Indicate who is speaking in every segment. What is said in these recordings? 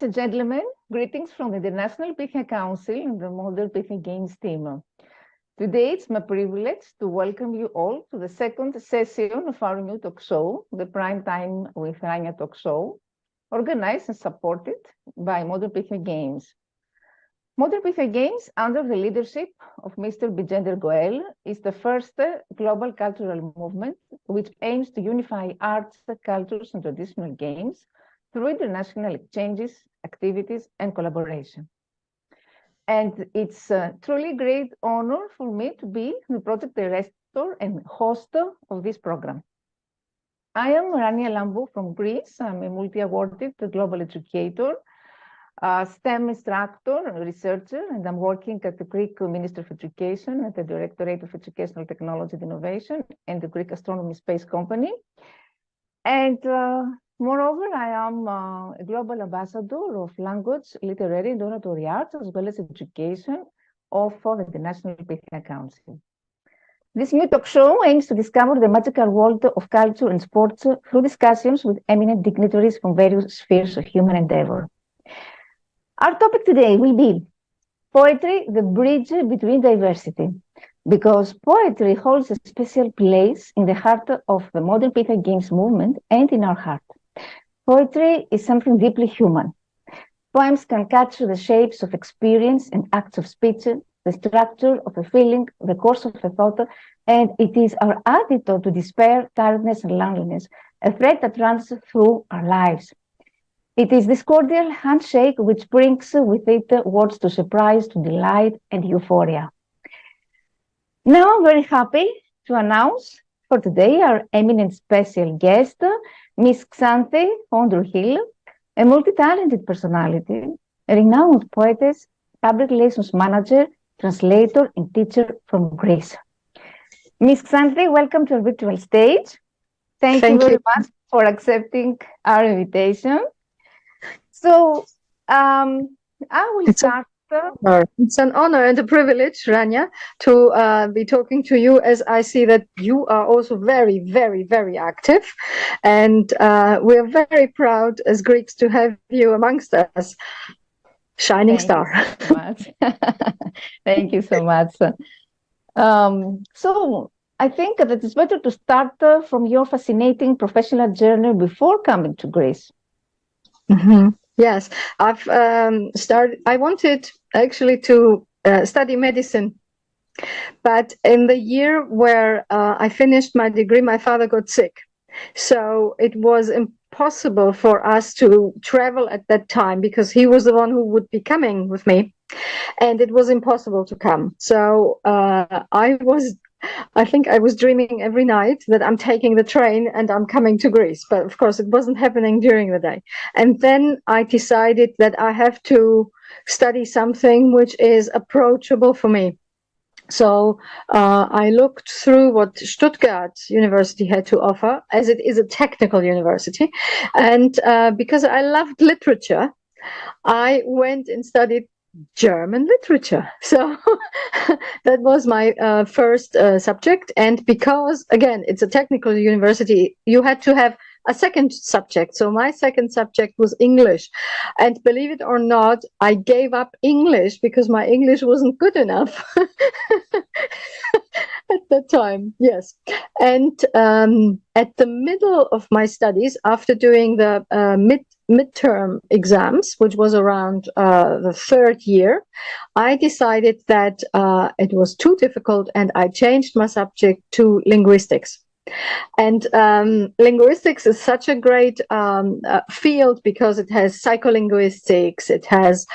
Speaker 1: and gentlemen, greetings from the International Pythian Council and the Modern Pythian Games team. Today, it's my privilege to welcome you all to the second session of our new talk show, the Prime Time with Rania talk show, organized and supported by Modern Pythian Games. Modern Pythian Games, under the leadership of Mr. Bijender Goel, is the first global cultural movement which aims to unify arts, cultures, and traditional games through international exchanges, activities, and collaboration. And it's a truly great honor for me to be the project director and host of this program. I am Rania from Greece. I'm a multi-awarded global educator, STEM instructor and researcher, and I'm working at the Greek Ministry of Education at the Directorate of Educational Technology and Innovation and the Greek Astronomy Space Company. And moreover, I am a global ambassador of language, literary, and oratory arts, as well as education of the International Pythian Council. This new talk show aims to discover the magical world of culture and sports through discussions with eminent dignitaries from various spheres of human endeavor. Our topic today will be poetry, the bridge between diversity, because poetry holds a special place in the heart of the Modern Pythian Games movement and in our heart. Poetry is something deeply human. Poems can capture the shapes of experience and acts of speech, the structure of a feeling, the course of a thought, and it is our antidote to despair, tiredness, and loneliness, a thread that runs through our lives. It is this cordial handshake which brings with it words to surprise, to delight, and euphoria. Now I'm very happy to announce for today our eminent special guest, Ms. Xanthi Hill, a multi-talented personality, a renowned poetess, public relations manager, translator, and teacher from Greece. Ms. Xanthi, welcome to our virtual stage. Thank you very much for accepting our invitation. So I will start.
Speaker 2: It's an honor and a privilege, Rania, to be talking to you, as I see that you are also very, very, very active. And we're very proud as Greeks to have you amongst us. Shining star.
Speaker 1: Thank you so much. Thank you so much. So I think that it's better to start from your fascinating professional journey before coming to Greece.
Speaker 2: Mm-hmm. Yes, I've I wanted actually to study medicine, but in the year where I finished my degree, my father got sick. So it was impossible for us to travel at that time because he was the one who would be coming with me, and it was impossible to come. So I think I was dreaming every night that I'm taking the train and I'm coming to Greece. But of course, it wasn't happening during the day. And then I decided that I have to study something which is approachable for me. So I looked through what Stuttgart University had to offer, as it is a technical university. And because I loved literature, I went and studied German literature. So that was my first subject. And because, again, it's a technical university, you had to have a second subject. So my second subject was English. And believe it or not, I gave up English because my English wasn't good enough at that time. Yes. And at the middle of my studies, after doing the midterm exams, which was around the third year, I decided that it was too difficult and I changed my subject to linguistics. And linguistics is such a great field because it has psycholinguistics, it has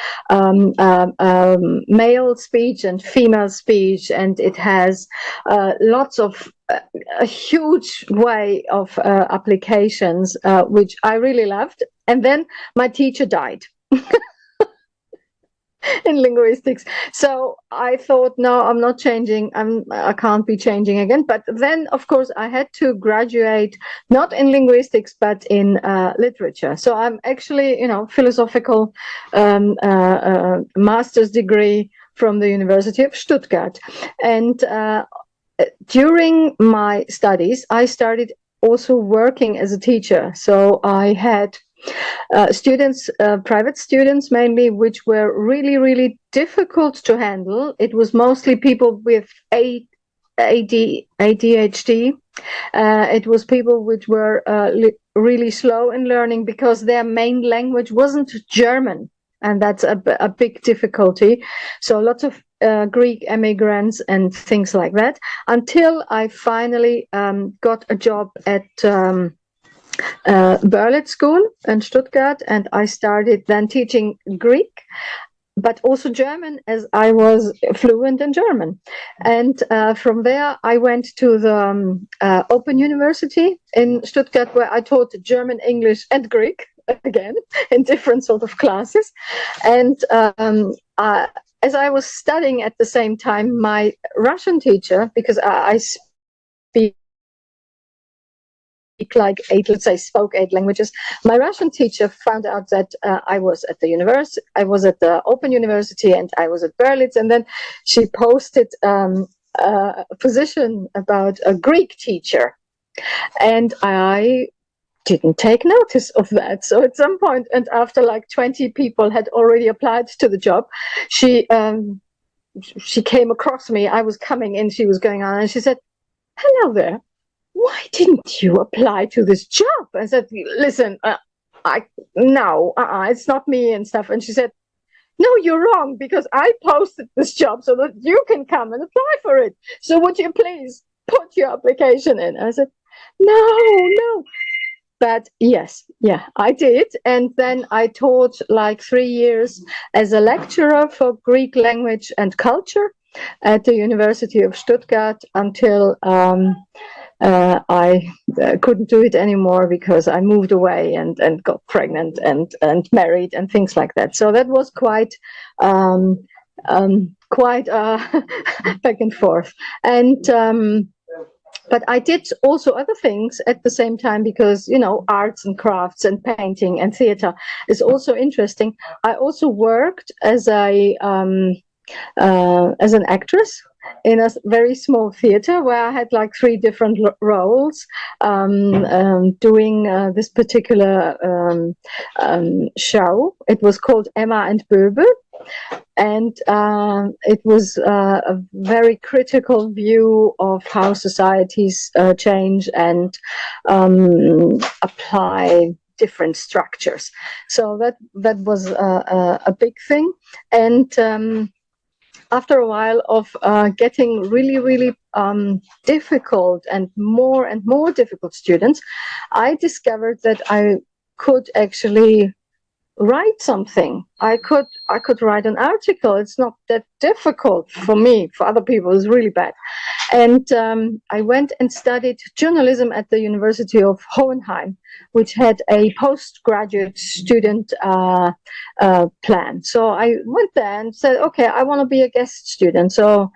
Speaker 2: male speech and female speech, and it has lots of a huge way of applications, which I really loved. And then my teacher died. In linguistics. So I thought, no, I'm not changing. I can't be changing again. But then, of course, I had to graduate not in linguistics, but in literature. So I'm actually, philosophical master's degree from the University of Stuttgart. And during my studies, I started also working as a teacher. So I had students, private students mainly, which were really, really difficult to handle. It was mostly people with ADHD. It was people which were really slow in learning because their main language wasn't German, and that's a big difficulty. So lots of Greek immigrants and things like that, until I finally got a job at Berlitz School in Stuttgart, and I started then teaching Greek, but also German, as I was fluent in German. And from there, I went to the Open University in Stuttgart, where I taught German, English, and Greek, again, in different sort of classes. And as I was studying at the same time, my Russian teacher, because I speak like spoke 8 languages. My Russian teacher found out that I was at the Open University, and I was at Berlitz, and then she posted a position about a Greek teacher, and I didn't take notice of that. So at some point, and after like 20 people had already applied to the job, she came across me. I was coming in, she was going on, and she said, "Hello there. Why didn't you apply to this job?" I said, "Listen, it's not me," and stuff. And she said, "No, you're wrong, because I posted this job so that you can come and apply for it. So would you please put your application in?" I said, no. But yes, I did. And then I taught like 3 years as a lecturer for Greek language and culture at the University of Stuttgart until I couldn't do it anymore, because I moved away and got pregnant and married and things like that. So that was quite back and forth. And but I did also other things at the same time, because, you know, arts and crafts and painting and theater is also interesting. I also worked as an actress in a very small theater, where I had like 3 different roles, doing this particular show. It was called Emma and Böbel. And it was a very critical view of how societies change and apply different structures. So that was a big thing. And after a while of getting really, really difficult and more difficult students, I discovered that I could actually write something. I could write an article. It's not that difficult for me. For other people, it's really bad. And I went and studied journalism at the University of Hohenheim, which had a postgraduate student plan. So I went there and said, "Okay, I want to be a guest student. So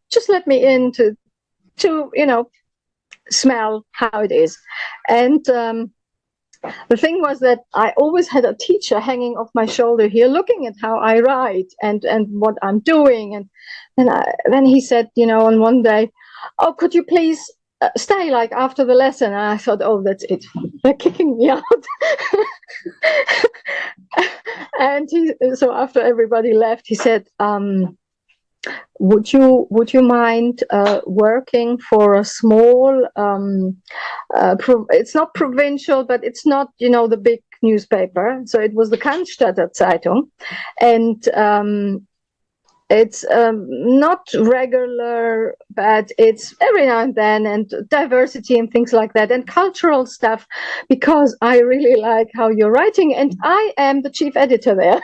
Speaker 2: just let me in to smell how it is." And the thing was that I always had a teacher hanging off my shoulder here, looking at how I write and what I'm doing. And then he said, on one day, "Oh, could you please stay like after the lesson?" And I thought, "Oh, that's it. They're kicking me out." And so after everybody left, he said, would you mind working for a small it's not provincial, but it's not the big newspaper, so it was the Cannstatter Zeitung, and it's not regular, but it's every now and then, and diversity and things like that, and cultural stuff, because I really like how you're writing, and I am the chief editor there."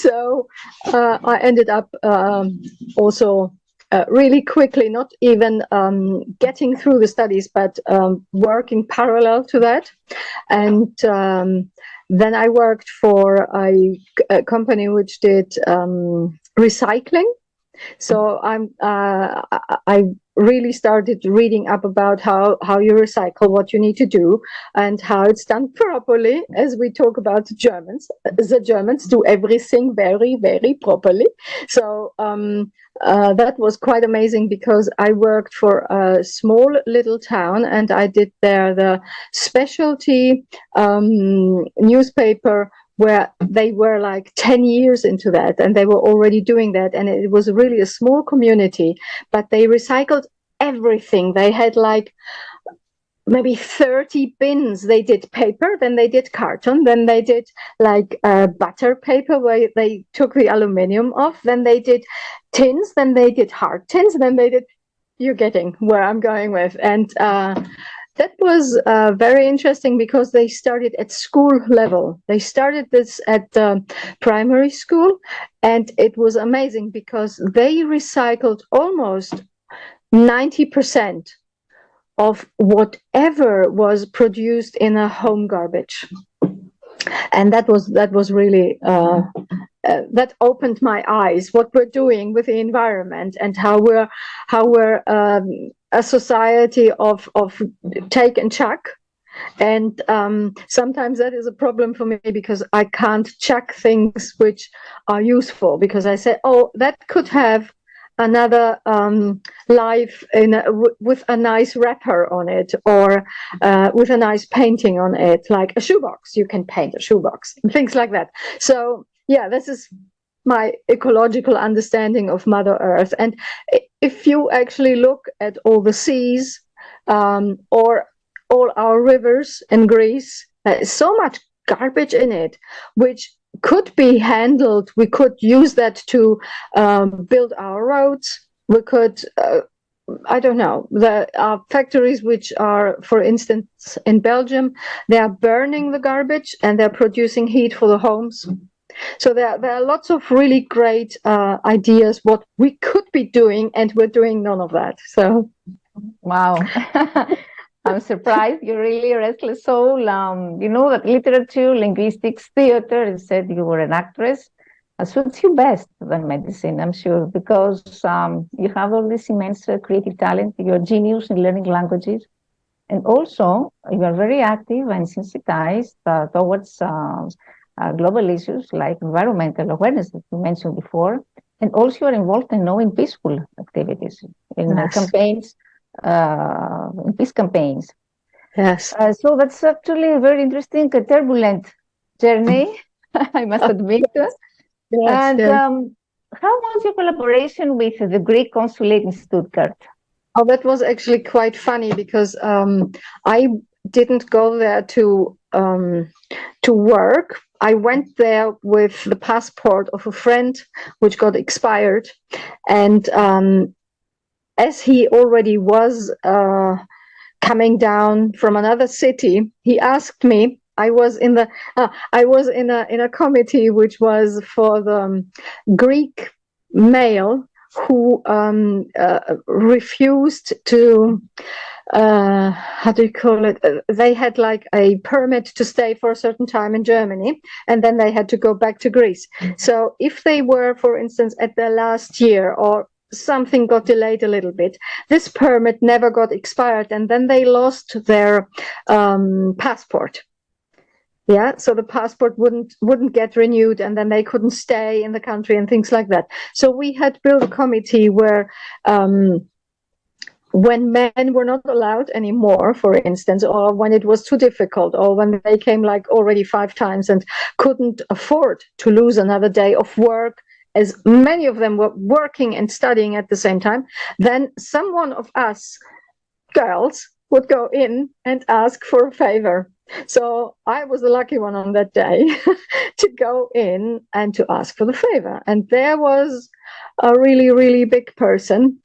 Speaker 2: So I ended up also really quickly, not even getting through the studies, but working parallel to that. And then I worked for a company which did recycling. So I really started reading up about how you recycle, what you need to do, and how it's done properly. As we talk about the Germans do everything very, very properly. So that was quite amazing, because I worked for a small little town, and I did there the specialty newspaper, where they were like 10 years into that, and they were already doing that, and it was really a small community, but they recycled everything. They had like maybe 30 bins. They did paper, then they did carton, then they did like butter paper, where they took the aluminum off, then they did tins, then they did hard tins, then they did, you're getting where I'm going with. And that was very interesting, because they started at school level. They started this at primary school, and it was amazing, because they recycled almost 90% of whatever was produced in a home garbage. And that was really that opened my eyes, what we're doing with the environment, and how we're a society of take and chuck. And sometimes that is a problem for me, because I can't chuck things which are useful, because I say, oh, that could have another life with a nice wrapper on it, or with a nice painting on it, like a shoebox. You can paint a shoebox and things like that. So yeah, this is my ecological understanding of Mother Earth. And if you actually look at all the seas, or all our rivers in Greece, there is so much garbage in it, which could be handled. We could use that to build our roads. We could, I don't know, there are factories which are, for instance, in Belgium, they are burning the garbage and they're producing heat for the homes. So there are lots of really great ideas what we could be doing, and we're doing none of that. So,
Speaker 1: wow. I'm surprised. You're really a restless soul. You know that literature, linguistics, theater, you said you were an actress, suits you best than medicine, I'm sure, because you have all this immense creative talent. You're a genius in learning languages. And also, you are very active and sensitized towards global issues like environmental awareness that you mentioned before. And also, you're involved in peaceful activities, in campaigns. In peace campaigns.
Speaker 2: Yes.
Speaker 1: So that's actually a very interesting, turbulent journey, I must admit.
Speaker 2: Yes.
Speaker 1: And
Speaker 2: yes.
Speaker 1: How was your collaboration with the Greek consulate in Stuttgart?
Speaker 2: Oh, that was actually quite funny, because I didn't go there to work. I went there with the passport of a friend, which got expired, and as he already was coming down from another city, he asked me. I was in a committee which was for the Greek male who refused to. How do you call it? They had like a permit to stay for a certain time in Germany, and then they had to go back to Greece. So if they were, for instance, at their last year, or something got delayed a little bit, this permit never got expired, and then they lost their passport. Yeah, so the passport wouldn't get renewed, and then they couldn't stay in the country and things like that. So we had built a committee where when men were not allowed anymore, for instance, or when it was too difficult, or when they came like already 5 times and couldn't afford to lose another day of work, as many of them were working and studying at the same time, then someone of us girls would go in and ask for a favor. So I was the lucky one on that day to go in and to ask for the favor. And there was a really, really big person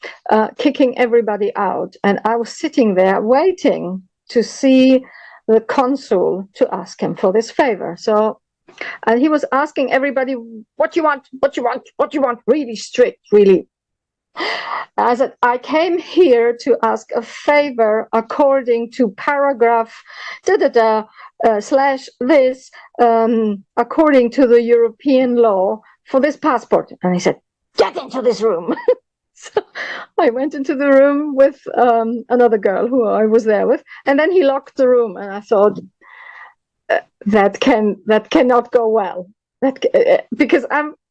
Speaker 2: kicking everybody out. And I was sitting there waiting to see the consul to ask him for this favor. So, and he was asking everybody, what you want, really strict, really. I said, I came here to ask a favor according to paragraph slash this, according to the European law for this passport. And he said, get into this room. So I went into the room with another girl who I was there with, and then he locked the room, and I thought that cannot go well. Because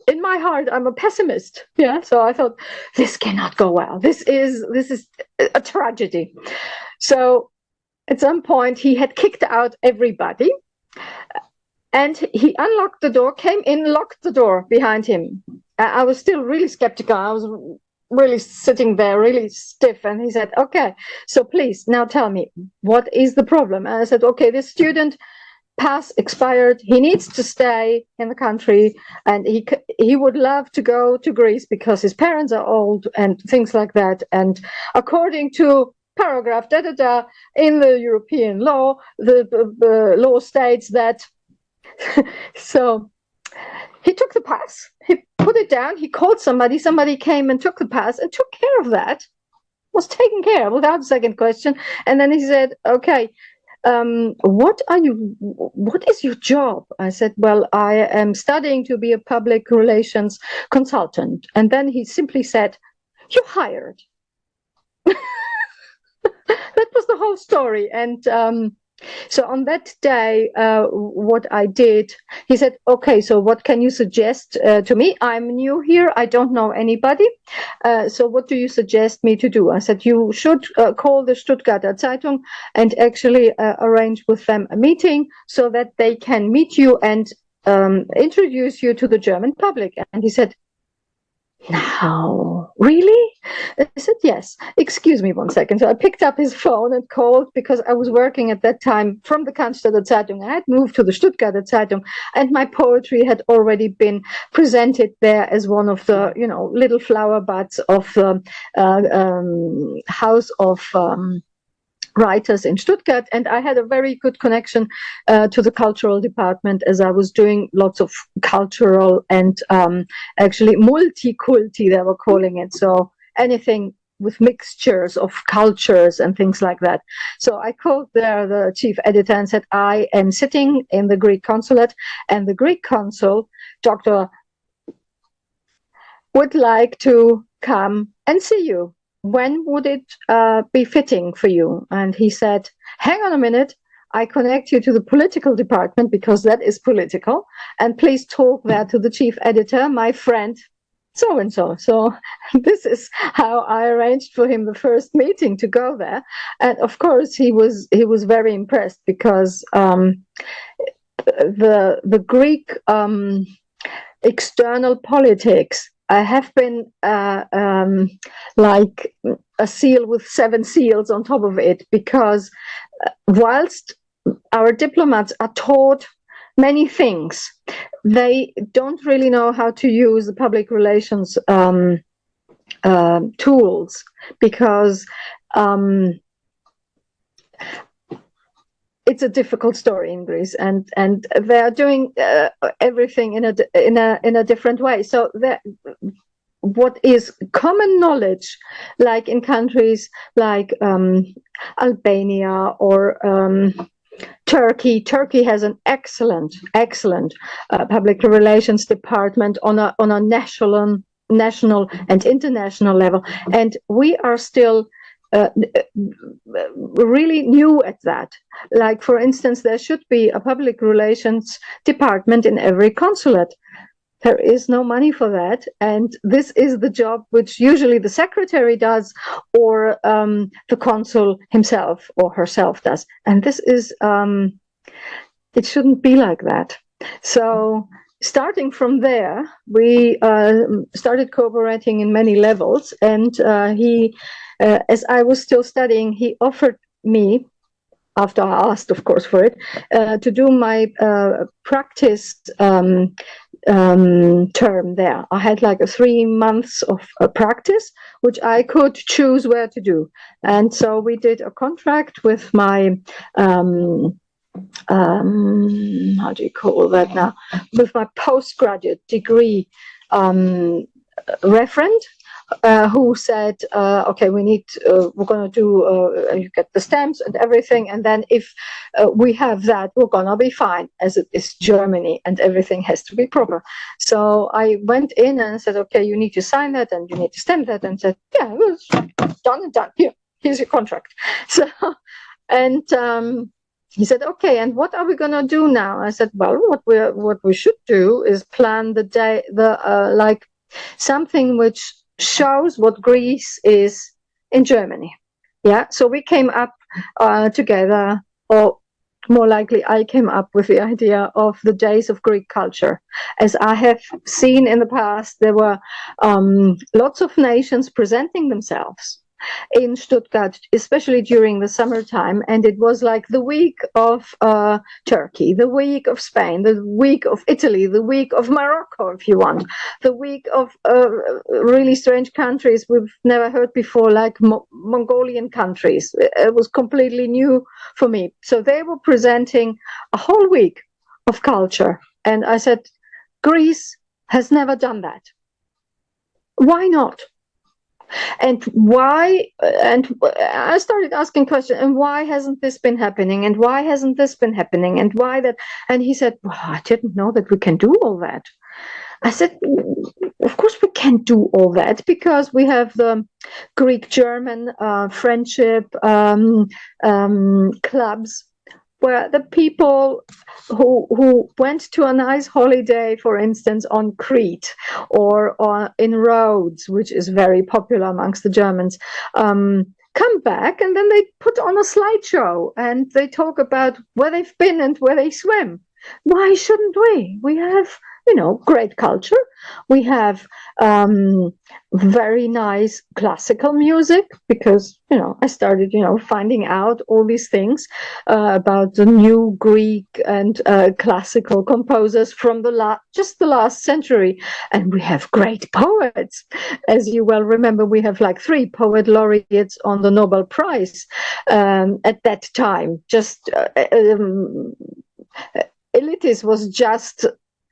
Speaker 2: in my heart I'm a pessimist. Yeah, so I thought this cannot go well. This is a tragedy. So at some point he had kicked out everybody, and he unlocked the door, came in, locked the door behind him. I was still really skeptical. I was really sitting there, really stiff. And he said, okay, so please now tell me, what is the problem? And I said, okay, this student pass expired. He needs to stay in the country, and he would love to go to Greece because his parents are old and things like that. And according to paragraph da da da in the European law, the law states that. So he took the pass, he put it down, he called somebody came and took the pass and took care of that, was taken care of without a second question. And then he said, okay, what is your job? I said, well, I am studying to be a public relations consultant. And then he simply said, you're hired. That was the whole story. And so on that day, what I did, he said, okay, so what can you suggest to me? I'm new here. I don't know anybody. So what do you suggest me to do? I said, you should call the Stuttgarter Zeitung and actually arrange with them a meeting so that they can meet you and introduce you to the German public. And he said, no, really? I said, yes. Excuse me 1 second. So I picked up his phone and called, because I was working at that time from the Cannstatter Zeitung. I had moved to the Stuttgarter Zeitung, and my poetry had already been presented there as one of the, little flower buds of the house of writers in Stuttgart. And I had a very good connection to the cultural department, as I was doing lots of cultural and actually multi-culti, they were calling it. So anything with mixtures of cultures and things like that. So I called there the chief editor and said, I am sitting in the Greek consulate, and the Greek consul, Dr. would like to come and see you. When would it be fitting for you? And he said, hang on a minute, I connect you to the political department, because that is political, and please talk there to the chief editor, my friend so-and-so. So this is how I arranged for him the first meeting to go there. And of course he was very impressed, because the Greek external politics, I have been like a seal with 7 seals on top of it, because whilst our diplomats are taught many things, they don't really know how to use the public relations tools, because it's a difficult story in Greece, and they are doing everything in a different way. So what is common knowledge, like in countries like Albania or Turkey. Turkey has an excellent public relations department on a national and international level, and we are still really new at that. Like, for instance, there should be a public relations department in every consulate. There is no money for that, and this is the job which usually the secretary does, or the consul himself or herself does. And this is, it shouldn't be like that. So starting from there, we started cooperating in many levels, and he, as I was still studying, he offered me, after I asked, of course, for it, to do my practice term there. I had like 3 months of practice, which I could choose where to do. And so we did a contract with my, how do you call that now? With my postgraduate degree referent, who said, okay, we're going to do, you get the stamps and everything, and then if we have that, we're going to be fine, as it is Germany and everything has to be proper. So I went in and said, okay, you need to sign that and you need to stamp that, and said, yeah, it was done and done. Here's your contract. So, and he said, okay, and what are we going to do now? I said, well, what we should do is plan the day, like something which shows what Greece is in Germany. Yeah, so we came up together, or more likely I came up with the idea of the Days of Greek Culture. As I have seen in the past, there were lots of nations presenting themselves in Stuttgart, especially during the summertime, and it was like the week of Turkey, the week of Spain, the week of Italy, the week of Morocco, if you want, the week of really strange countries we've never heard before, like Mongolian countries. It was completely new for me. So they were presenting a whole week of culture, and I said, Greece has never done that. Why not? And why? And I started asking questions. And why hasn't this been happening? And why hasn't this been happening? And why that? And he said, well, I didn't know that we can do all that. I said, of course we can do all that, because we have the Greek-German friendship clubs, where the people who went to a nice holiday, for instance, on Crete or in Rhodes, which is very popular amongst the Germans, come back, and then they put on a slideshow and they talk about where they've been and where they swim. Why shouldn't we? We have, great culture. We have very nice classical music, because, I started, finding out all these things about the new Greek and classical composers from just the last century. And we have great poets. As you well remember, we have like 3 poet laureates on the Nobel Prize at that time. Just Elitis was just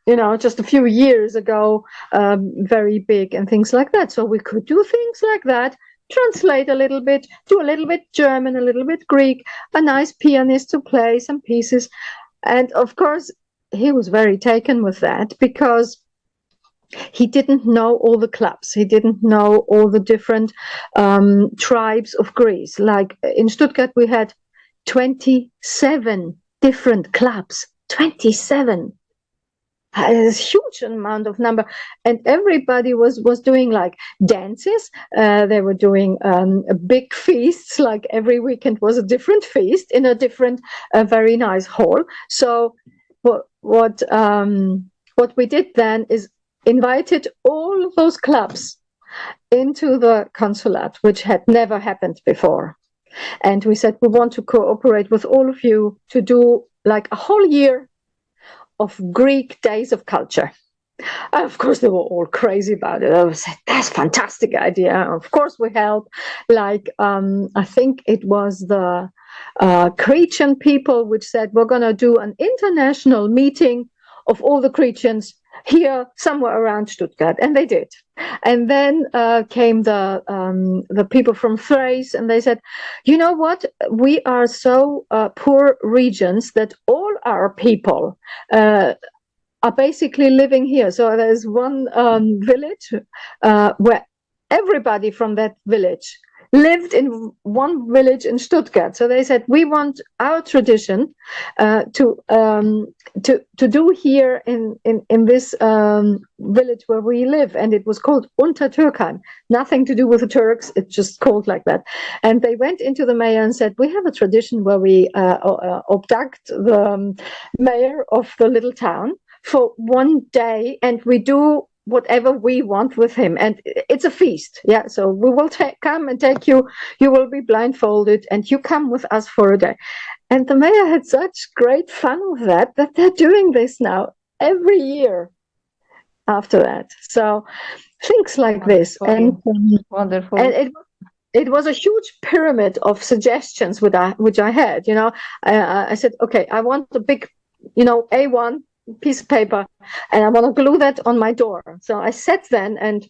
Speaker 2: a few years ago, very big and things like that. So we could do things like that, translate a little bit, do a little bit German, a little bit Greek, a nice pianist to play some pieces. And of course, he was very taken with that, because he didn't know all the clubs. He didn't know all the different tribes of Greece. Like in Stuttgart, we had 27 different clubs. 27. A huge amount of number, and everybody was doing like dances. They were doing big feasts. Like every weekend was a different feast in a different, very nice hall. So what we did then is invited all of those clubs into the consulate, which had never happened before. And we said, we want to cooperate with all of you to do like a whole year of Greek Days of Culture. And of course, they were all crazy about it. I said, that's a fantastic idea. Of course, we help. Like, I think it was the Cretan people which said, we're going to do an international meeting of all the Cretans here somewhere around Stuttgart, and they did. And then came the people from Thrace, and they said, you know what, we are so poor regions that all our people are basically living here. So there's one village where everybody from that village lived in one village in Stuttgart. So they said, we want our tradition to do here in this village where we live. And it was called Untertürkheim. Nothing to do with the Turks. It's just called like that. And they went into the mayor and said, we have a tradition where we abduct the mayor of the little town for one day, and we do whatever we want with him, and it's a feast. Yeah, so we will come and take you. You will be blindfolded, and you come with us for a day. And the mayor had such great fun with that they're doing this now every year after that. So things like this, and
Speaker 1: wonderful.
Speaker 2: And it was a huge pyramid of suggestions which I had. I said, okay, I want a big, A1 piece of paper, and I want to glue that on my door. So I sat then and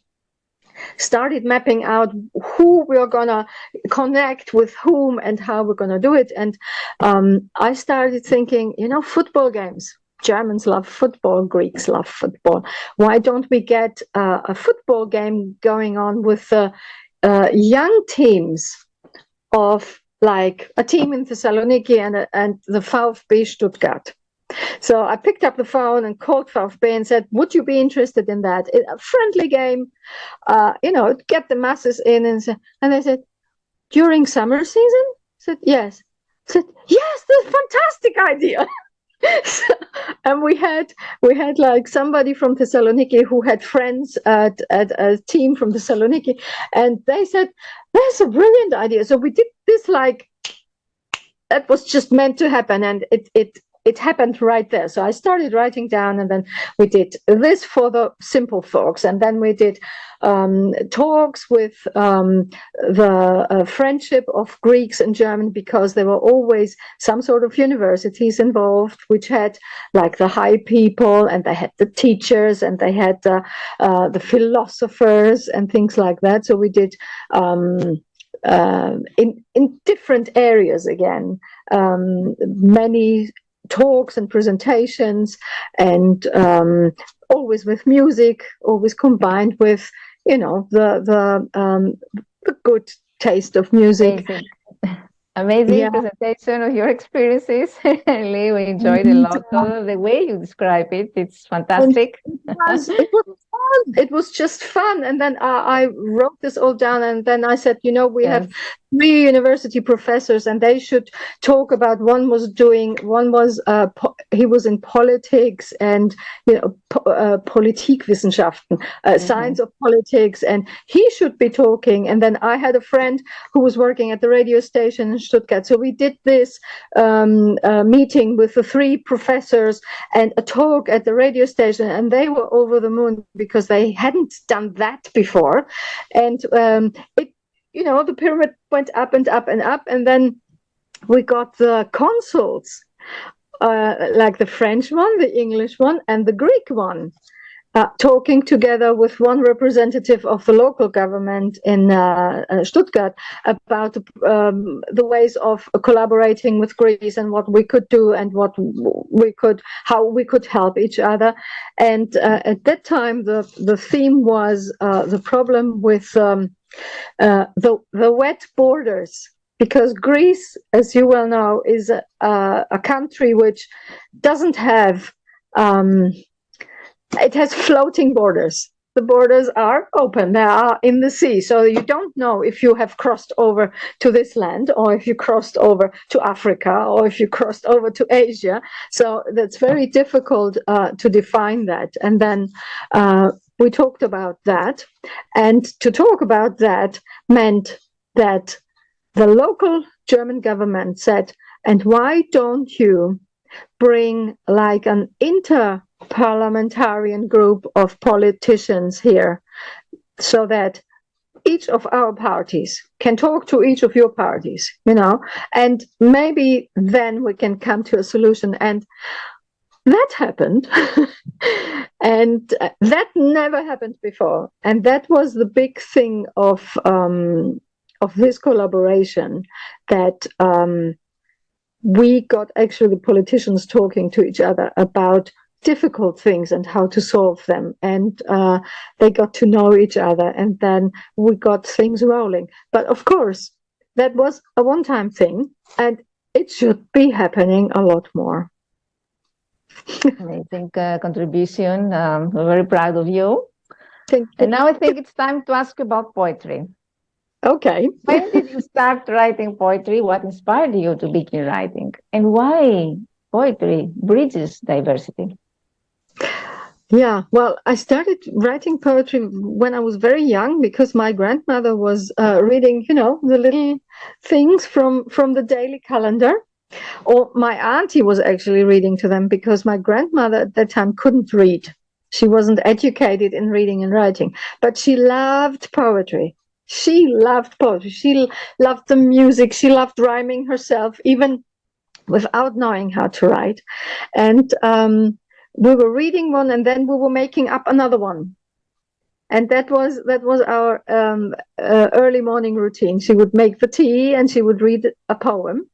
Speaker 2: started mapping out who we're gonna connect with whom and how we're gonna do it. And I started thinking, football games. Germans love football, Greeks love football. Why don't we get a football game going on with young teams of like a team in Thessaloniki and the VfB Stuttgart? So I picked up the phone and called VfB and said, would you be interested in that? A friendly game, get the masses in. And they said, during summer season? I said, yes. I said, yes, that's a fantastic idea. And we had like somebody from Thessaloniki who had friends at a team from Thessaloniki, and they said, that's a brilliant idea. So we did this, like, that was just meant to happen, and it happened right there. So I started writing down, and then we did this for the simple folks. And then we did talks with the friendship of Greeks and German, because there were always some sort of universities involved, which had like the high people, and they had the teachers, and they had the philosophers and things like that. So we did in different areas again, many talks and presentations, and always with music, always combined with the good taste of music.
Speaker 1: Amazing presentation of your experiences. Really, we enjoyed a lot. The way you describe it, it's fantastic.
Speaker 2: It was just fun. And then I wrote this all down, and then I said, we have 3 university professors, and they should talk about, he was in politics and Politikwissenschaften, science of politics, and he should be talking. And then I had a friend who was working at the radio station in Stuttgart. So we did this meeting with the 3 professors and a talk at the radio station, and they were over the moon because they hadn't done that before. And the pyramid went up and up and up, and then we got the consuls, like the French one, the English one, and the Greek one, talking together with one representative of the local government in Stuttgart about the ways of collaborating with Greece and what we could do and how we could help each other. And at that time, the theme was the problem with the wet borders, because Greece, as you well know, is a country which doesn't have it has floating borders. The borders are open, they are in the sea, so you don't know if you have crossed over to this land, or if you crossed over to Africa, or if you crossed over to Asia. So that's very difficult to define that. And then we talked about that, and to talk about that meant that the local German government said, and why don't you bring like an inter-parliamentarian group of politicians here, so that each of our parties can talk to each of your parties, and maybe then we can come to a solution. And that happened. And that never happened before. And that was the big thing of this collaboration, that we got actually politicians talking to each other about difficult things and how to solve them. And they got to know each other, and then we got things rolling. But of course, that was a one-time thing, and it should be happening a lot more.
Speaker 1: Amazing contribution. We're very proud of you.
Speaker 2: Thank you.
Speaker 1: And now I think it's time to ask about poetry.
Speaker 2: Okay.
Speaker 1: When did you start writing poetry? What inspired you to begin writing? And why poetry bridges diversity?
Speaker 2: Yeah, well, I started writing poetry when I was very young, because my grandmother was reading, the little things from the daily calendar. Or my auntie was actually reading to them, because my grandmother at that time couldn't read. She wasn't educated in reading and writing, but she loved poetry. She loved poetry. She loved the music. She loved rhyming herself, even without knowing how to write. And we were reading one, and then we were making up another one. And that was our early morning routine. She would make the tea and she would read a poem.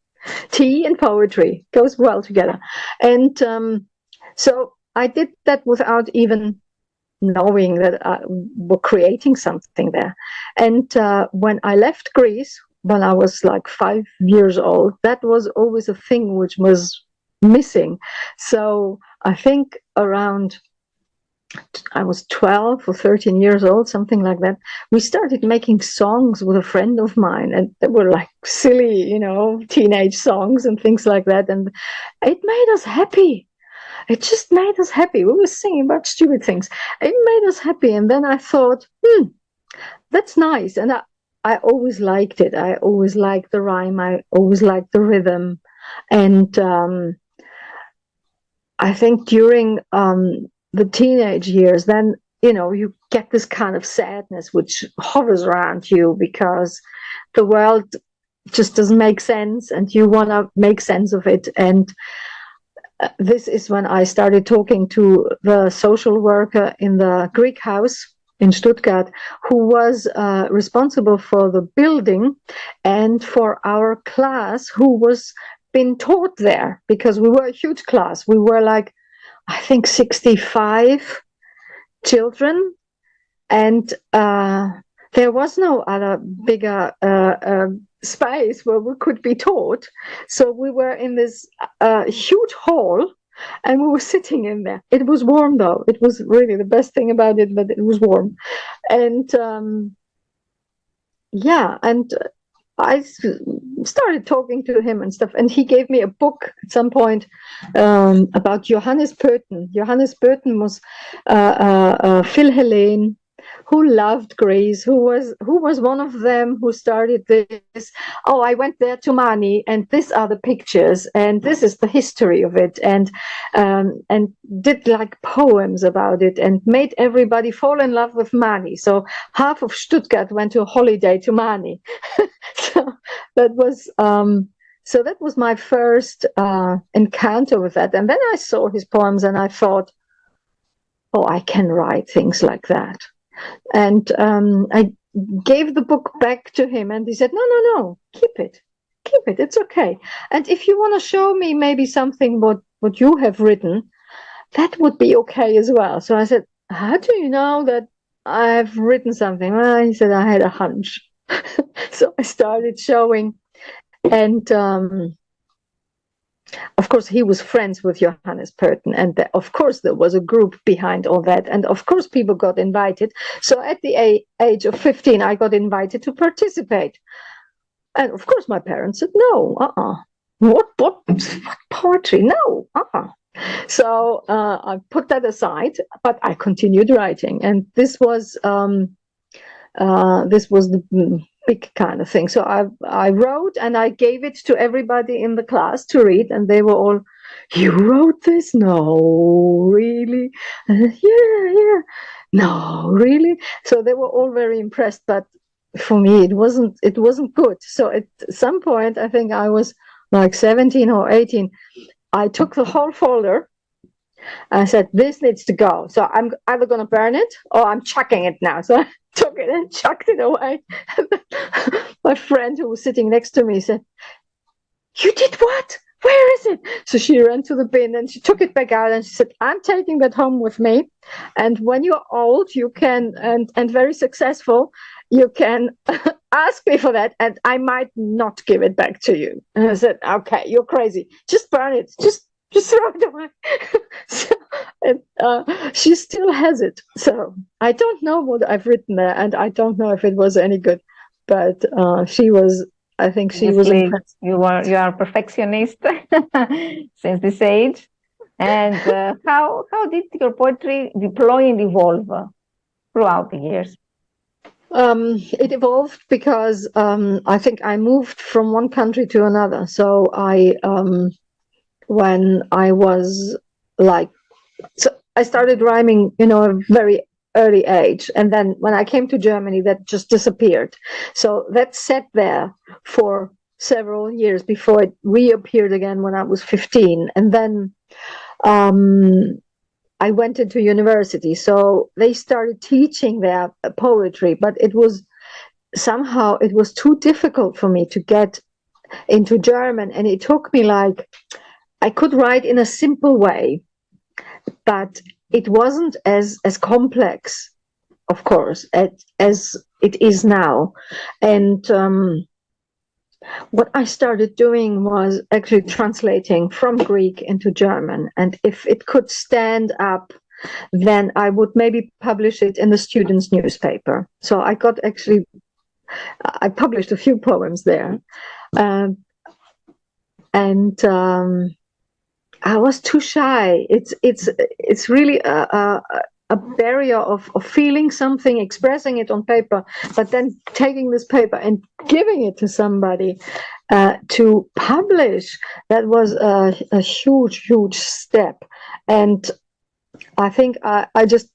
Speaker 2: Tea and poetry goes well together. And so I did that without even knowing that I were creating something there. And when I left Greece, when I was like 5 years old, that was always a thing which was missing. So I think around I was 12 or 13 years old, something like that. We started making songs with a friend of mine, and they were like silly, teenage songs and things like that. And it made us happy. It just made us happy. We were singing about stupid things. It made us happy. And then I thought, that's nice. And I always liked it. I always liked the rhyme. I always liked the rhythm. And I think during the teenage years, then, you get this kind of sadness which hovers around you because the world just doesn't make sense and you want to make sense of it. And this is when I started talking to the social worker in the Greek house in Stuttgart, who was responsible for the building and for our class who was been taught there, because we were a huge class. We were like, I think 65 children, and there was no other bigger space where we could be taught. So we were in this huge hall, and we were sitting in there. It was warm, though. It was really the best thing about it, that it was warm. And and I started talking to him and stuff, and he gave me a book at some point about Johannes Pöten. Johannes Pöten was Philhellene, who loved Greece, who was one of them who started this. Oh, I went there to Mani, and these are the pictures, and this is the history of it, and did like poems about it, and made everybody fall in love with Mani. So half of Stuttgart went to a holiday to Mani. So that was my first encounter with that. And then I saw his poems, and I thought, oh, I can write things like that. And I gave the book back to him, and he said, no, keep it, it's okay. And if you want to show me maybe something what you have written, that would be okay as well. So I said, how do you know that I've written something? Well, he said, I had a hunch. So I started showing, and of course, he was friends with Johannes Pöten, and of course there was a group behind all that, and of course people got invited. So at the age of 15, I got invited to participate, and of course my parents said no. What poetry? No. So I put that aside, but I continued writing, and this was the big kind of thing. So I wrote, and I gave it to everybody in the class to read, and they were all, you wrote this? No, really? Yeah. No, really? So they were all very impressed, but for me it wasn't good. So at some point, I think I was like 17 or 18, I took the whole folder. I said, this needs to go. So I'm either going to burn it or I'm chucking it now. So I took it and chucked it away. My friend who was sitting next to me said, you did what? Where is it? So she ran to the bin and she took it back out, and she said, I'm taking that home with me. And when you're old, you can, and very successful, you can ask me for that, and I might not give it back to you. And I said, okay, you're crazy. Just burn it. Just throw it away. So, and she still has it. So I don't know what I've written there, and I don't know if it was any good. But I think she was impressed.
Speaker 1: You are a perfectionist since this age. And how did your poetry deploy and evolve throughout the years?
Speaker 2: It evolved because I think I moved from one country to another. So when I was I started rhyming, at a very early age. And then when I came to Germany, that just disappeared. So that sat there for several years before it reappeared again when I was 15. And then I went into university, so they started teaching their poetry, but it was somehow it was too difficult for me to get into German, and it took me like I could write in a simple way, but it wasn't as complex, of course, as it is now. And what I started doing was actually translating from Greek into German, and if it could stand up, then I would maybe publish it in the students' newspaper. So I published a few poems there. And I was too shy. It's really a barrier of feeling something, expressing it on paper, but then taking this paper and giving it to somebody to publish. That was a huge step, and I think I just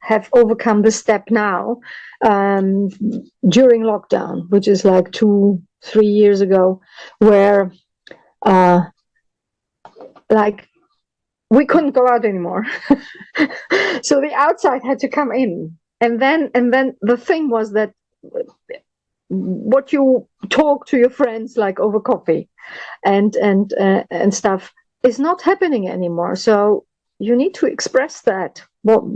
Speaker 2: have overcome this step now during lockdown, which is like 2-3 years ago, where like we couldn't go out anymore. So the outside had to come in. And then the thing was that what you talk to your friends like over coffee and stuff is not happening anymore. So you need to express that. Well,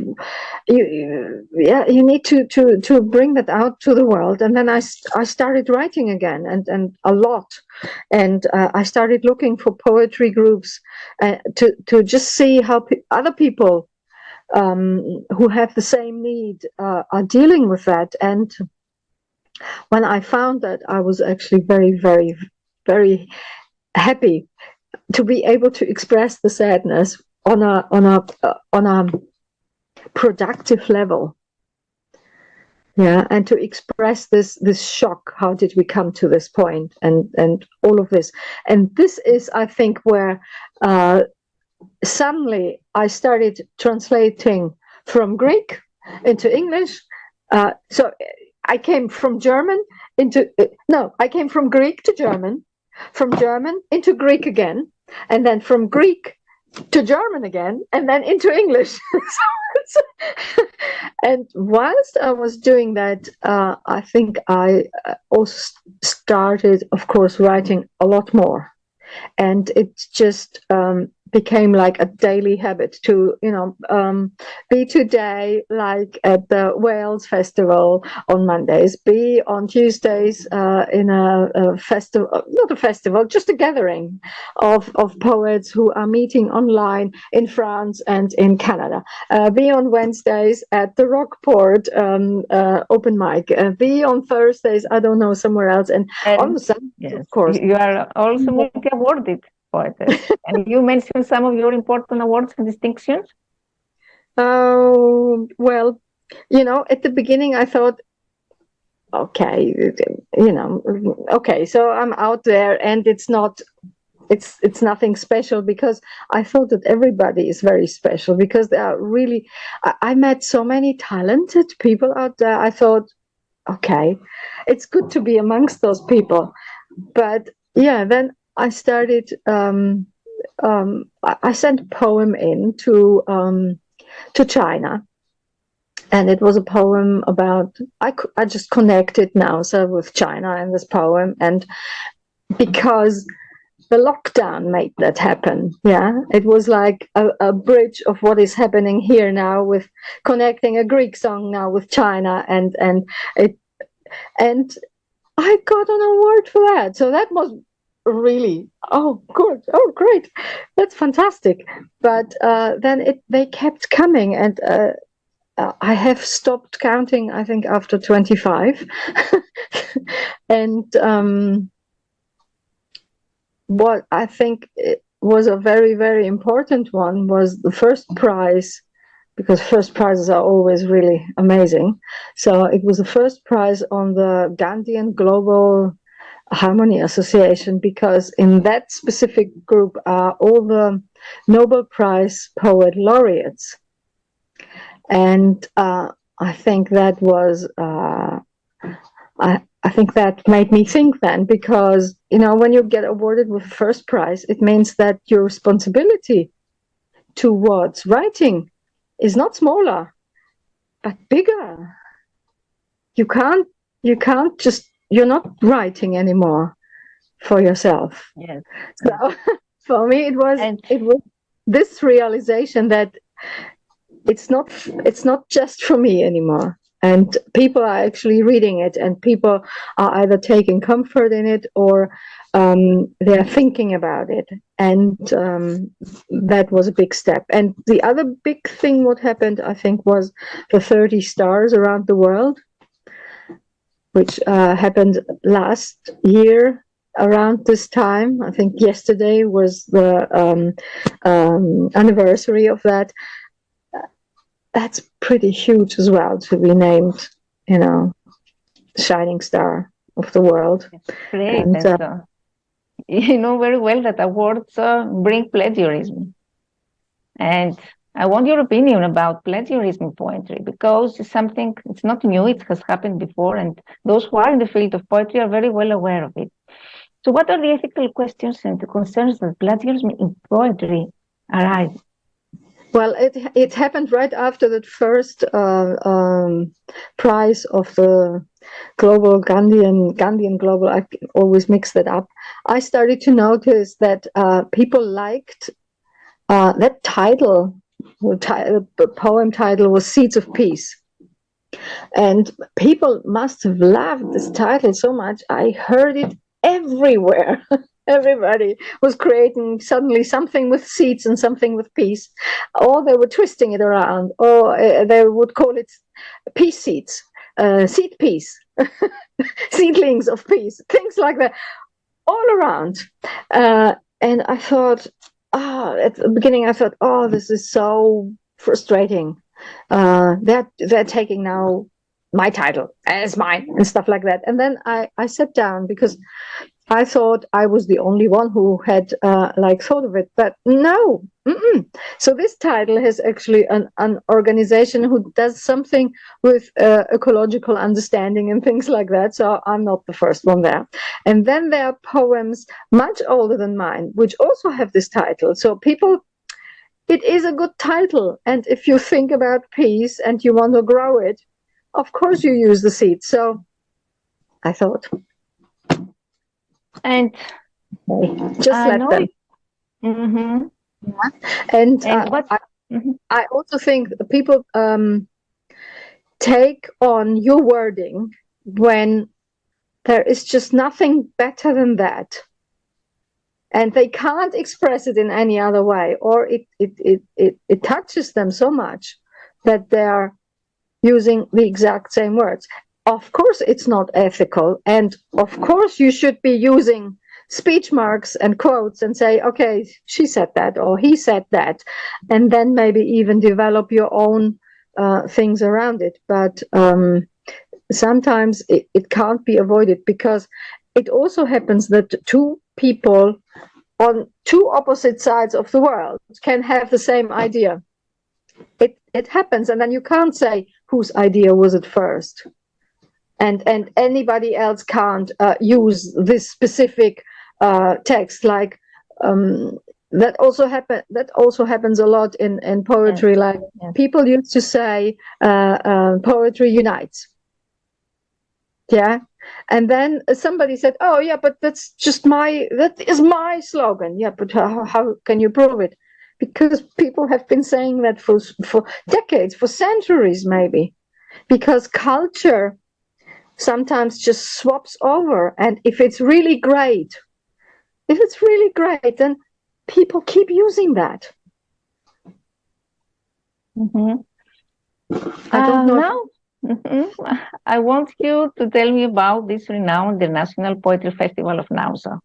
Speaker 2: you need to bring that out to the world. And then I started writing again, and a lot. And I started looking for poetry groups to just see how other people who have the same need are dealing with that. And when I found that, I was actually very happy to be able to express the sadness on a productive level, and to express this shock. How did we come to this point, and all of this? And this is, I think, where suddenly I started translating from Greek into English. So I came from I came from Greek to German, from German into Greek again, and then from Greek to German again, and then into English. And whilst I was doing that, I think I also started, of course, writing a lot more. And it just became like a daily habit to, be today like at the Wales Festival on Mondays, be on Tuesdays in a festival, not a festival, just a gathering of poets who are meeting online in France and in Canada, be on Wednesdays at the Rockport open mic, be on Thursdays, I don't know, somewhere else, and on Sundays, yes, of course.
Speaker 1: You are also multi-awarded poetess. And you mentioned some of your important awards and distinctions.
Speaker 2: Oh, well, at the beginning I thought, okay, okay, so I'm out there, and it's nothing special, because I thought that everybody is very special, because they are really, I met so many talented people out there. I thought, okay, it's good to be amongst those people. But then I started, I sent a poem in to China, and it was a poem about, I just connected now with China and this poem, and because the lockdown made that happen. It was like a bridge of what is happening here now, with connecting a Greek song now with China, and I got an award for that. So that was really, oh, good, oh, great, that's fantastic. But then they kept coming, and I have stopped counting, I think, after 25. And what I think was a very important one was the first prize, because first prizes are always really amazing. So it was the first prize on the Gandhian Global Harmony Association, because in that specific group are all the Nobel Prize poet laureates. And I think that was, I think that made me think then, because, when you get awarded with first prize, it means that your responsibility towards writing is not smaller, but bigger. You're not writing anymore for yourself.
Speaker 1: Yes.
Speaker 2: So for me, it was this realization that it's not just for me anymore. And people are actually reading it, and people are either taking comfort in it or they're thinking about it. And that was a big step. And the other big thing what happened, I think, was the 30 stars around the world, which happened last year around this time. I think yesterday was the anniversary of that. That's pretty huge as well, to be named, shining star of the world.
Speaker 1: Great. And, you know very well that awards bring plagiarism. And I want your opinion about plagiarism in poetry, because it's not new, it has happened before, and those who are in the field of poetry are very well aware of it. So what are the ethical questions and the concerns that plagiarism in poetry arise?
Speaker 2: Well, it happened right after that first prize of the global Gandhian global. I always mix that up. I started to notice that people liked that title. The poem title was "Seeds of Peace," and people must have loved this title so much. I heard it everywhere. Everybody was creating suddenly something with seeds and something with peace, or they were twisting it around, or they would call it peace seeds, seed peace, seedlings of peace, things like that, all around. And I thought, at the beginning, I thought, this is so frustrating. They're taking now my title as mine and stuff like that. And then I sat down because I thought I was the only one who had thought of it, but no. So this title has actually an organization who does something with ecological understanding and things like that. So I'm not the first one there. And then there are poems much older than mine, which also have this title. So it is a good title. And if you think about peace and you want to grow it, of course you use the seed. So I thought.
Speaker 1: And
Speaker 2: just let them.
Speaker 1: Mm-hmm.
Speaker 2: And I also think people take on your wording when there is just nothing better than that, and they can't express it in any other way, or it touches them so much that they're using the exact same words. Of course, it's not ethical. And of course, you should be using speech marks and quotes and say, okay, she said that or he said that, and then maybe even develop your own things around it. But sometimes it can't be avoided, because it also happens that two people on two opposite sides of the world can have the same idea. It happens, and then you can't say whose idea was it first. And anybody else can't use this specific text. Like that also happens a lot in poetry. Yes. Like people used to say, poetry unites. Yeah, and then somebody said, "Oh, yeah, but that is my slogan." Yeah, but how can you prove it? Because people have been saying that for decades, for centuries, maybe, because culture sometimes just swaps over. And if it's really great, then people keep using that.
Speaker 1: Mm-hmm.
Speaker 2: I don't know.
Speaker 1: Now, I want you to tell me about this renowned International Poetry Festival of Nausea.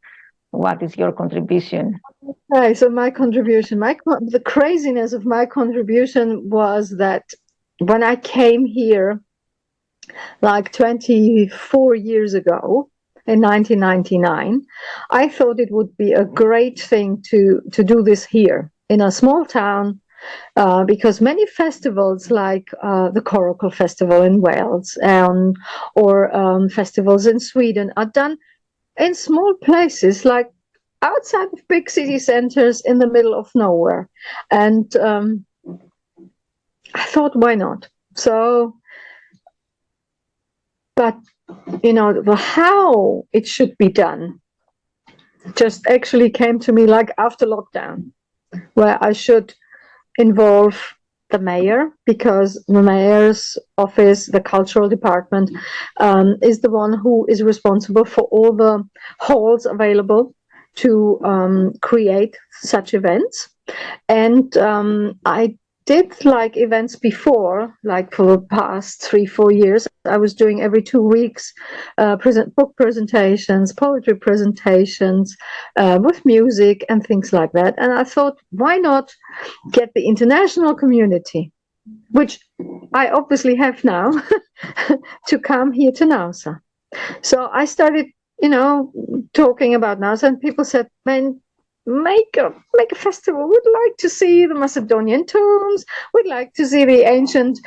Speaker 1: What is your contribution?
Speaker 2: Okay, so my contribution, the craziness of my contribution was that when I came here, like 24 years ago, in 1999, I thought it would be a great thing to do this here in a small town, because many festivals like the Coracle Festival in Wales or festivals in Sweden are done in small places like outside of big city centers in the middle of nowhere. And I thought, why not? So, but the how it should be done just actually came to me like after lockdown, where I should involve the mayor, because the mayor's office, the cultural department, is the one who is responsible for all the halls available to create such events. And I did like events before, like for the past 3-4 years. I was doing every 2 weeks book presentations, poetry presentations, with music and things like that. And I thought, why not get the international community, which I obviously have now, to come here to Nausa. So I started, talking about Nausa, and people said, man, make a festival. We'd like to see the Macedonian tombs. We'd like to see the ancient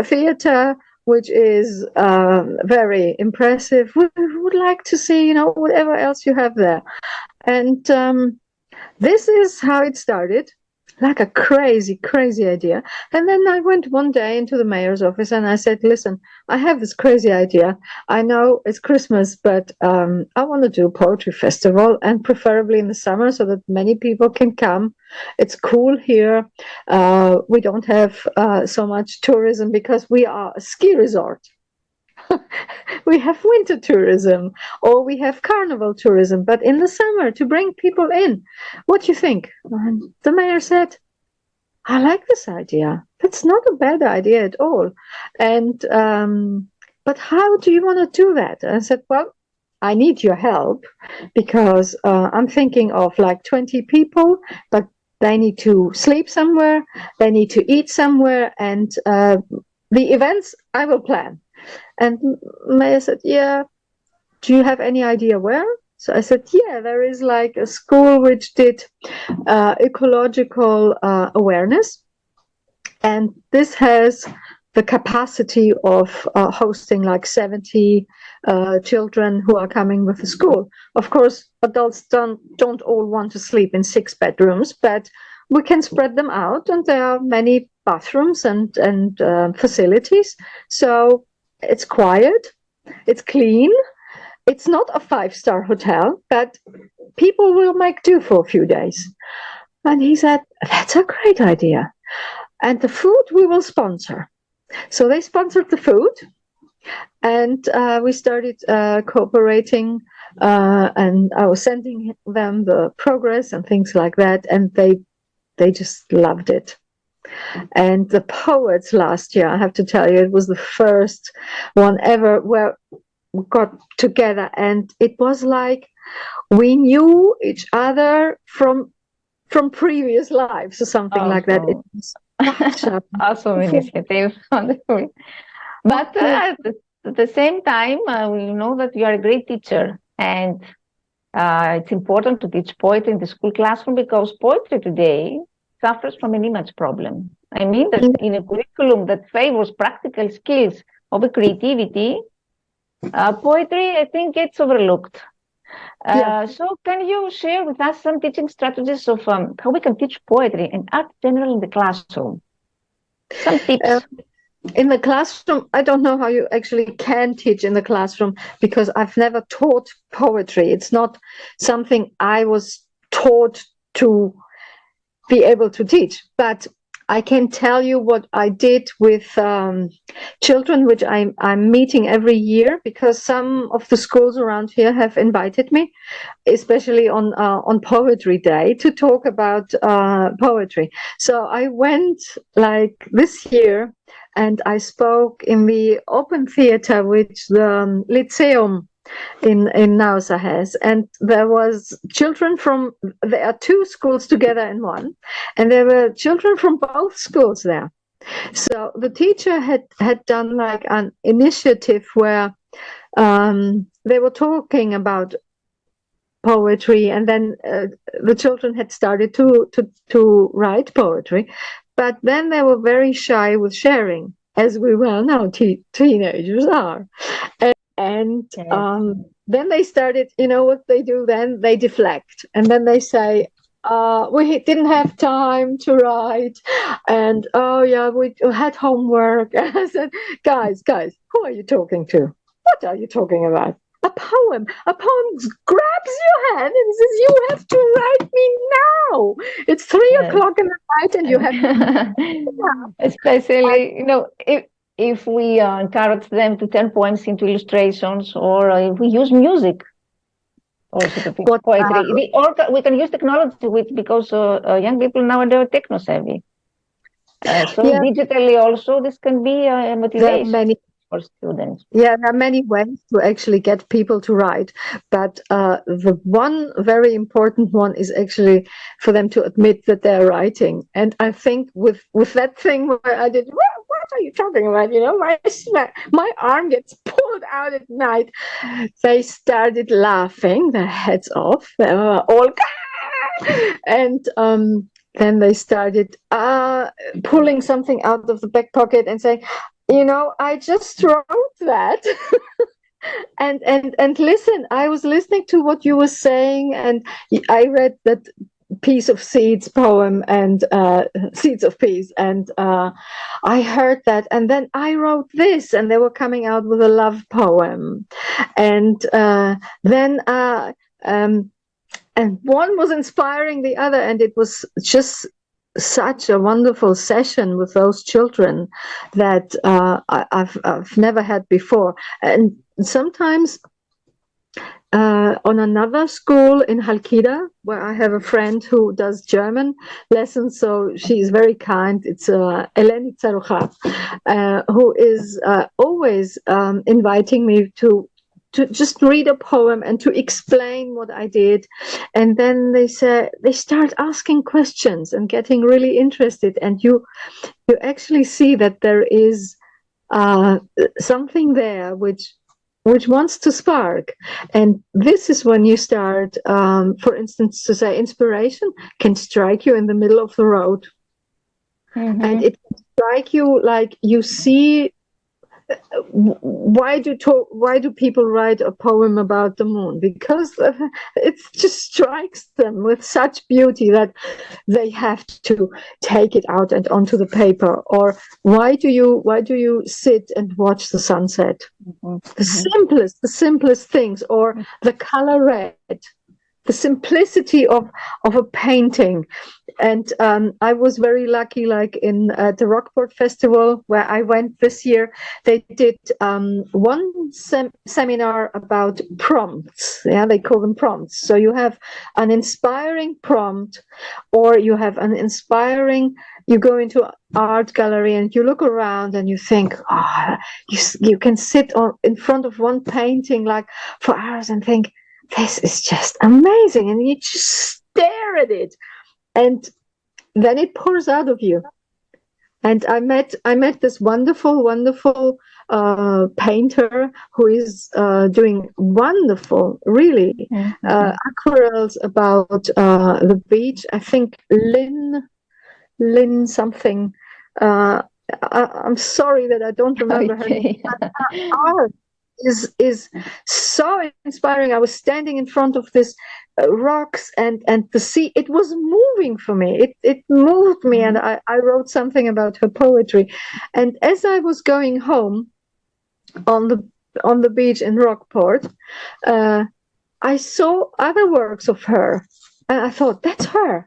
Speaker 2: theater, which is very impressive. We would like to see, whatever else you have there. And this is how it started, like a crazy, crazy idea. And then I went one day into the mayor's office and I said, listen, I have this crazy idea. I know it's Christmas, but I want to do a poetry festival, and preferably in the summer so that many people can come. It's cool here. We don't have so much tourism because we are a ski resort. We have winter tourism, or we have carnival tourism, but in the summer to bring people in. What do you think? And the mayor said, I like this idea. That's not a bad idea at all. And but how do you want to do that? And I said, well, I need your help, because I'm thinking of like 20 people, but they need to sleep somewhere, they need to eat somewhere, and the events I will plan. And Maya said, yeah, do you have any idea where? So I said, yeah, there is like a school which did ecological awareness. And this has the capacity of hosting like 70 children who are coming with the school. Of course, adults don't all want to sleep in 6 bedrooms, but we can spread them out, and there are many bathrooms and facilities. So it's quiet, it's clean, it's not a 5-star hotel, but people will make do for a few days. And he said, that's a great idea. And the food we will sponsor. So they sponsored the food, and we started cooperating, and I was sending them the progress and things like that, and they just loved it. And the poets last year, I have to tell you, it was the first one ever where we got together, and it was like we knew each other from previous lives or something like that. It was
Speaker 1: awesome initiative, wonderful. But at the same time, we know that you are a great teacher, and it's important to teach poetry in the school classroom, because poetry today suffers from an image problem. I mean that in a curriculum that favors practical skills of creativity, poetry, I think, gets overlooked. So can you share with us some teaching strategies of how we can teach poetry and art general in the classroom? Some tips.
Speaker 2: In the classroom, I don't know how you actually can teach in the classroom, because I've never taught poetry. It's not something I was taught to be able to teach, but I can tell you what I did with children, which I'm meeting every year, because some of the schools around here have invited me, especially on Poetry Day, to talk about poetry. So I went like this year, and I spoke in the open theater which the Lyceum in Nausa has, and there are 2 schools together in one, and there were children from both schools there. So the teacher had done like an initiative where they were talking about poetry, and then the children had started to write poetry, but then they were very shy with sharing, as we well know teenagers are. And then they started, you know what they do then? They deflect. And then they say, we didn't have time to write. And, oh, yeah, we had homework. And I said, guys, who are you talking to? What are you talking about? A poem. A poem grabs your hand and says, you have to write me now. It's 3 o'clock in the night and you have
Speaker 1: Especially, you know, if we encourage them to turn poems into illustrations, or if we use music also to fix poetry, or we can use technology with, because young people now are techno savvy. So digitally also, this can be a motivation for students.
Speaker 2: Yeah, there are many ways to actually get people to write, but the one very important one is actually for them to admit that they're writing. And I think with that thing where I did, what are you talking about? You know, my arm gets pulled out at night. They started laughing their heads off. They were all, and then they started pulling something out of the back pocket and saying, you know, I just wrote that. and listen, I was listening to what you were saying, and I read that Piece of Seeds poem and Seeds of Peace, and I heard that, and then I wrote this, and they were coming out with a love poem, and then and one was inspiring the other, and it was just such a wonderful session with those children that I've never had before. And sometimes on another school in Halkida, where I have a friend who does German lessons, so she's very kind. It's Eleni Tsarucha, who is always inviting me to just read a poem and to explain what I did. And then they start asking questions and getting really interested. And you actually see that there is something there which wants to spark. And this is when you start, for instance, to say inspiration can strike you in the middle of the road. Mm-hmm. And it can strike you like you see, why do people write a poem about the moon? Because it just strikes them with such beauty that they have to take it out and onto the paper. Or why do you sit and watch the sunset? Mm-hmm. The simplest things, or the color red, the simplicity of a painting. And I was very lucky, like in the Rockport Festival where I went this year, they did one seminar about prompts. Yeah, they call them prompts. So you have an inspiring prompt, or you have an inspiring, you go into an art gallery and you look around and you think, you can sit in front of one painting like for hours and think, this is just amazing, and you just stare at it, and then it pours out of you. And I met this wonderful painter who is doing wonderful, really, aquarelles about the beach. I think Lynn something. I'm sorry that I don't remember her name. Art is so inspiring. I was standing in front of this rocks and the sea. It was moving for me. It moved me, and I wrote something about her poetry. And as I was going home on the beach in Rockport, I saw other works of her, and I thought, that's her.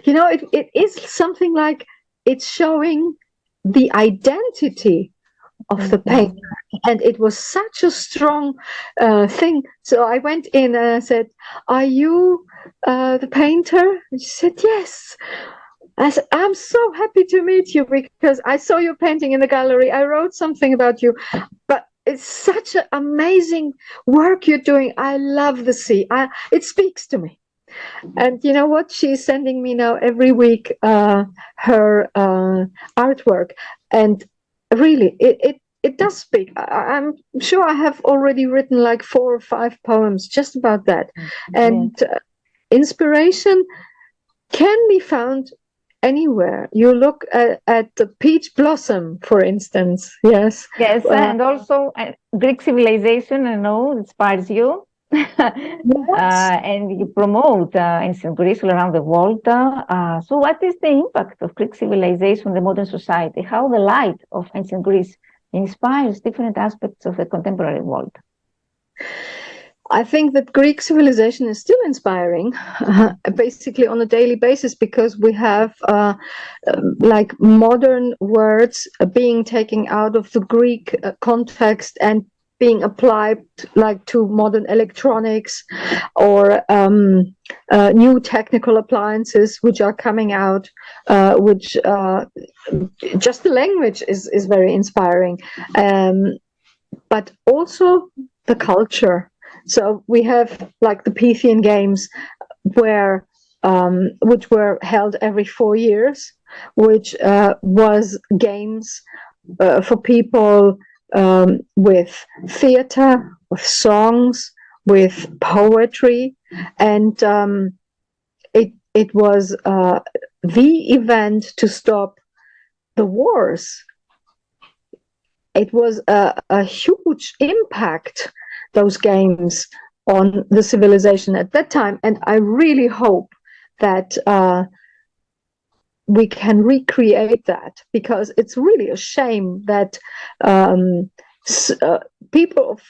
Speaker 2: You know, it is something like it's showing the identity of the painter, and it was such a strong thing. So I went in and I said, are you the painter? And she said, yes. I said, I'm so happy to meet you, because I saw your painting in the gallery. I wrote something about you, but it's such an amazing work you're doing. I love the sea. It speaks to me. And you know what? She's sending me now every week her artwork, and really, it does speak. I'm sure I have already written like 4 or 5 poems just about that. And inspiration can be found anywhere. You look at the peach blossom, for instance. Yes.
Speaker 1: Yes, and also Greek civilization, I know, inspires you. And you promote ancient Greece all around the world. So what is the impact of Greek civilization in the modern society? How the light of ancient Greece inspires different aspects of the contemporary world?
Speaker 2: I think that Greek civilization is still inspiring, basically on a daily basis, because we have like modern words being taken out of the Greek context and being applied like to modern electronics or new technical appliances which are coming out, which just the language is very inspiring, but also the culture. So we have like the Pythian Games, where which were held every 4 years, which was games for people with theater, with songs, with poetry, and it was the event to stop the wars. It was a huge impact, those games, on the civilization at that time. And I really hope that we can recreate that, because it's really a shame that people of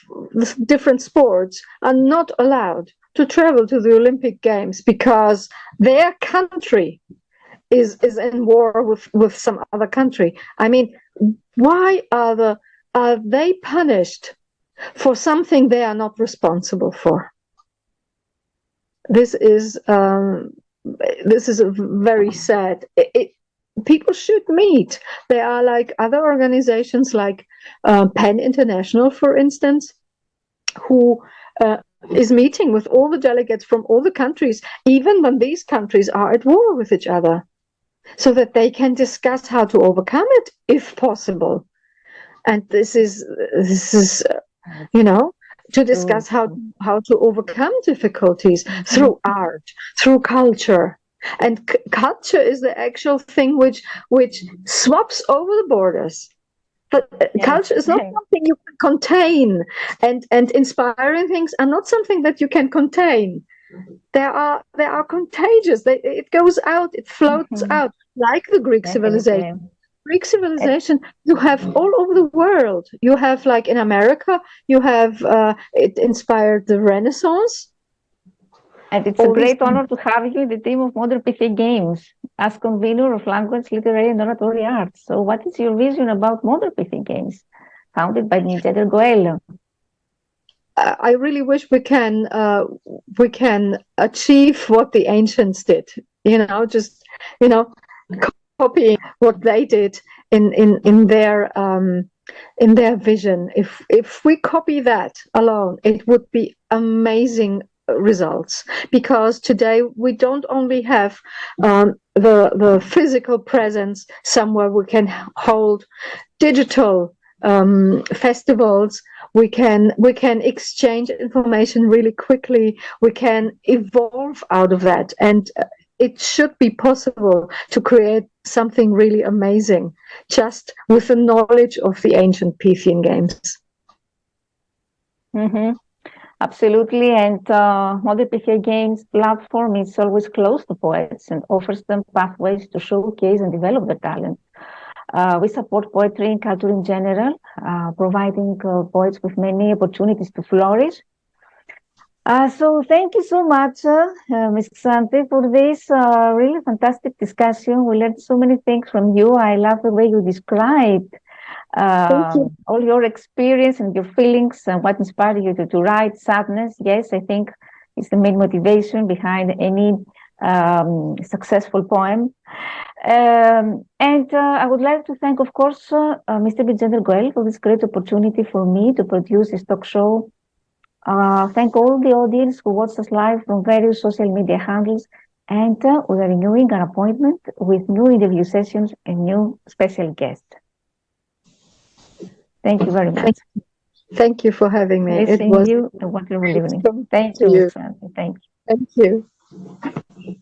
Speaker 2: different sports are not allowed to travel to the Olympic Games because their country is in war with some other country. I mean, why are they punished for something they are not responsible for? This is very sad. People should meet. There are like other organizations like PEN International, for instance, who is meeting with all the delegates from all the countries, even when these countries are at war with each other, so that they can discuss how to overcome it, if possible. And this is to discuss how to overcome difficulties through art, through culture. And culture is the actual thing which swaps over the borders. But culture is not something you can contain, and inspiring things are not something that you can contain. They are contagious. It goes out, it floats out, like the Greek civilization. Greek civilization you have all over the world. You have, like in America, you have it inspired the Renaissance.
Speaker 1: And it's a great honor to have you in the team of Modern Pythian Games as convener of language, literary, and oratory arts. So what is your vision about Modern Pythian Games, founded by Niceder Goel?
Speaker 2: I really wish we can achieve what the ancients did. Just copying what they did in their vision. If we copy that alone, it would be amazing results, because today we don't only have the physical presence somewhere we can hold digital festivals. We can exchange information really quickly. We can evolve out of that, and it should be possible to create something really amazing just with the knowledge of the ancient Pythian games.
Speaker 1: Absolutely, and Modern Pythian Games platform is always close to poets and offers them pathways to showcase and develop their talent. We support poetry and culture in general, providing poets with many opportunities to flourish. So thank you so much, Ms. Xanthi, for this really fantastic discussion. We learned so many things from you. I love the way you described all your experience and your feelings and what inspired you to write. Sadness, yes, I think is the main motivation behind any successful poem. And I would like to thank, of course, Mr. Niceder Goel for this great opportunity for me to produce this talk show. Thank all the audience who watched us live from various social media handles, and we are renewing our appointment with new interview sessions and new special guests. Thank you very much.
Speaker 2: Thank you for having me.
Speaker 1: It was a wonderful evening. Thank you, Ms. Xanthi. Thank you.
Speaker 2: Thank you.